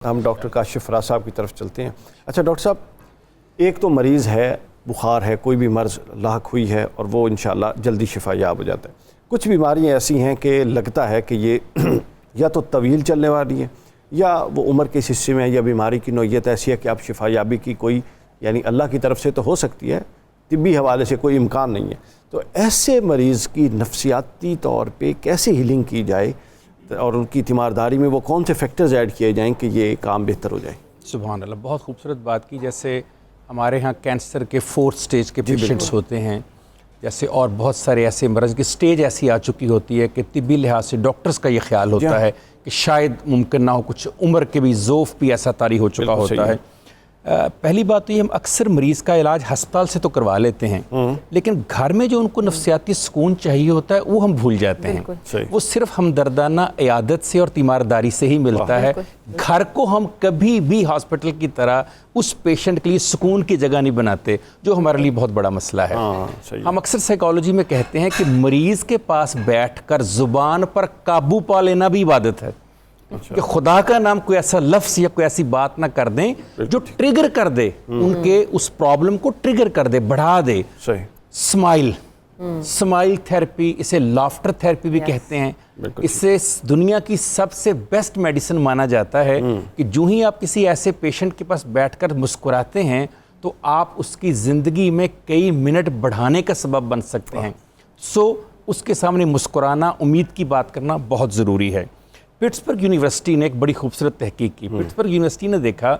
हम डॉक्टर काशिफ फराज साहब की तरफ चलते हैं। अच्छा डॉक्टर साहब, एक तो मरीज़ है, बुखार है, कोई भी मर्ज़ लाक हुई है और वो इंशाल्लाह जल्दी शिफा याब हो जाता है। कुछ बीमारियां ऐसी हैं कि लगता है कि ये या तो तवील चलने वाली है या वो उम्र के इस हिस्से में या बीमारी की नौइयत ऐसी है कि आप शिफा याबी की कोई यानी अल्लाह की तरफ से तो हो सकती है, तिब्बी हवाले से कोई इम्कान नहीं है। तो ऐसे मरीज़ की नफ्सियाती तौर पर कैसे हीलिंग की जाए और उनकी तीमारदारी में वो कौन से फैक्टर्स ऐड किए जाएँ कि ये काम बेहतर हो जाए? सुभान अल्लाह, बहुत खूबसूरत बात की। जैसे हमारे यहाँ कैंसर के 4th स्टेज के पेशेंट्स होते हैं, जैसे और बहुत सारे ऐसे मर्ज़ की स्टेज ऐसी आ चुकी होती है कि तिब्बी लिहाज से डॉक्टर्स का ये ख्याल होता है कि शायद मुमकिन ना हो, कुछ उम्र के भी ज़ोफ़ भी ऐसा तारी हो चुका होता है। पहली बात तो ये, हम अक्सर मरीज़ का इलाज हस्पताल से तो करवा लेते हैं, लेकिन घर में जो उनको नफ्सियाती सुकून चाहिए होता है वो हम भूल जाते हैं। वो सिर्फ हमदर्दाना इयादत से और तीमारदारी से ही मिलता है। घर को हम कभी भी हॉस्पिटल की तरह उस पेशेंट के लिए सुकून की जगह नहीं बनाते, जो हमारे लिए बहुत बड़ा मसला है। हम अक्सर साइकोलॉजी में कहते हैं कि मरीज़ के पास बैठकर ज़ुबान पर काबू पा लेना भी इबादत है। कि खुदा का नाम कोई ऐसा लफ्ज़ या कोई ऐसी बात ना कर दें जो ट्रिगर कर दे, उनके उस प्रॉब्लम को ट्रिगर कर दे, बढ़ा दे। स्माइल थेरेपी, इसे लाफ्टर थेरेपी भी कहते हैं। इससे दुनिया की सबसे बेस्ट मेडिसिन माना जाता है कि जो ही आप किसी ऐसे पेशेंट के पास बैठकर मुस्कुराते हैं तो आप उसकी ज़िंदगी में कई मिनट बढ़ाने का सबब बन सकते हैं। उसके सामने मुस्कुराना, उम्मीद की बात करना बहुत ज़रूरी है। पिट्सबर्ग यूनिवर्सिटी ने एक बड़ी खूबसूरत तहकीक की। पिट्सबर्ग यूनिवर्सिटी ने देखा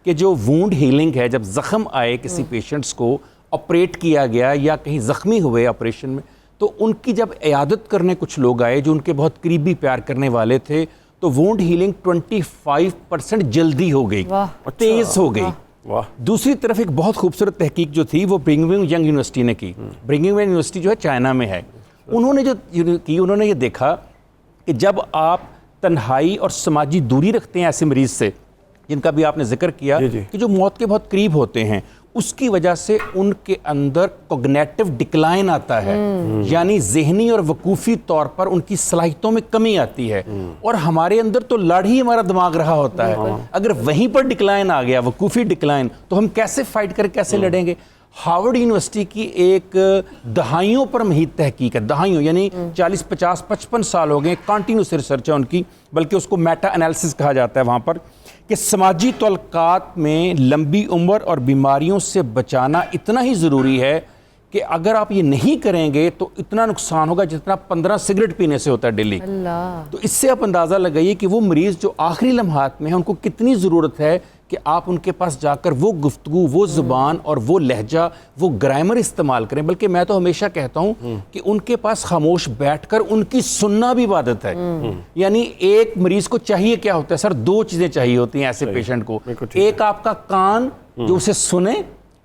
कि जो वूंड हीलिंग है, जब ज़ख्म आए किसी पेशेंट्स को, ऑपरेट किया गया या कहीं ज़ख्मी हुए ऑपरेशन में, तो उनकी जब इयादत करने कुछ लोग आए जो उनके बहुत करीबी प्यार करने वाले थे, तो वूंड हीलिंग 25% जल्दी हो गई, तेज़ हो गई। दूसरी तरफ एक बहुत खूबसूरत तहकीक जो थी वो ब्रिंघम यंग यूनिवर्सिटी ने की। ब्रिंघम यंग यूनिवर्सिटी जो है चाइना में है। उन्होंने जो की, उन्होंने ये देखा कि जब आप तन्हाई और समाजी दूरी रखते हैं ऐसे मरीज से, जिनका भी आपने जिक्र किया कि जो मौत के बहुत करीब होते हैं, उसकी वजह से उनके अंदर कॉग्निटिव डिक्लाइन आता है, यानी ज़हनी और वकूफ़ी तौर पर उनकी सलाहियतों में कमी आती है। और हमारे अंदर तो लड़ ही हमारा दिमाग रहा होता है, अगर वहीं पर डिक्लाइन आ गया, वकूफ़ी डिक्लाइन, तो हम कैसे फाइट कर कैसे लड़ेंगे? हार्वर्ड यूनिवर्सिटी की एक दहाइयों पर महीत तहकीक है, दहाइयों यानी 40, 50, 55 साल हो गए, कंटिन्यूस रिसर्च है उनकी, बल्कि उसको मेटा एनालिसिस कहा जाता है वहाँ पर, कि समाजी तल्कात में लंबी उम्र और बीमारियों से बचाना इतना ही ज़रूरी है कि अगर आप ये नहीं करेंगे तो इतना नुकसान होगा जितना 15 सिगरेट पीने से होता है डेली। तो इससे आप अंदाज़ा लगाइए कि वो मरीज़ जो आखिरी लम्हात में है, उनको कितनी ज़रूरत है कि आप उनके पास जाकर वो गुफ्तगू, वो ज़ुबान और वो लहजा, वो ग्रामर इस्तेमाल करें। बल्कि मैं तो हमेशा कहता हूँ कि उनके पास खामोश बैठकर उनकी सुनना भी इबादत है। यानी एक मरीज़ को चाहिए क्या होता है सर? 2 चीज़ें चाहिए होती हैं ऐसे पेशेंट को। एक आपका कान जो उसे सुने,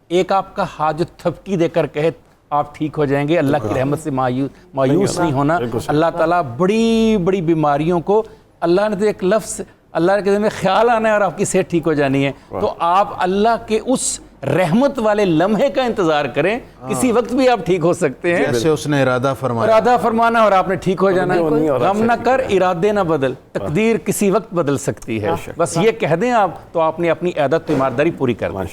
एक आपका हाथ जो थपकी देकर कहे आप ठीक हो जाएंगे। अल्लाह की रहमत से मायूस नहीं होना। अल्लाह ताला बड़ी बड़ी बीमारियों को, अल्लाह ने तो एक लफ्ज़, अल्लाह के दिल में ख्याल आना है और आपकी सेहत ठीक हो जानी है। तो आप अल्लाह के उस रहमत वाले लम्हे का इंतजार करें, किसी वक्त भी आप ठीक हो सकते हैं। जैसे उसने इरादा फरमाना और आपने ठीक हो जाना है। गम न कर, इरादे न बदल, तकदीर किसी वक्त बदल सकती है। बस ये कह दें आप, तो आपने अपनी आदत ईमानदारी पूरी करना है।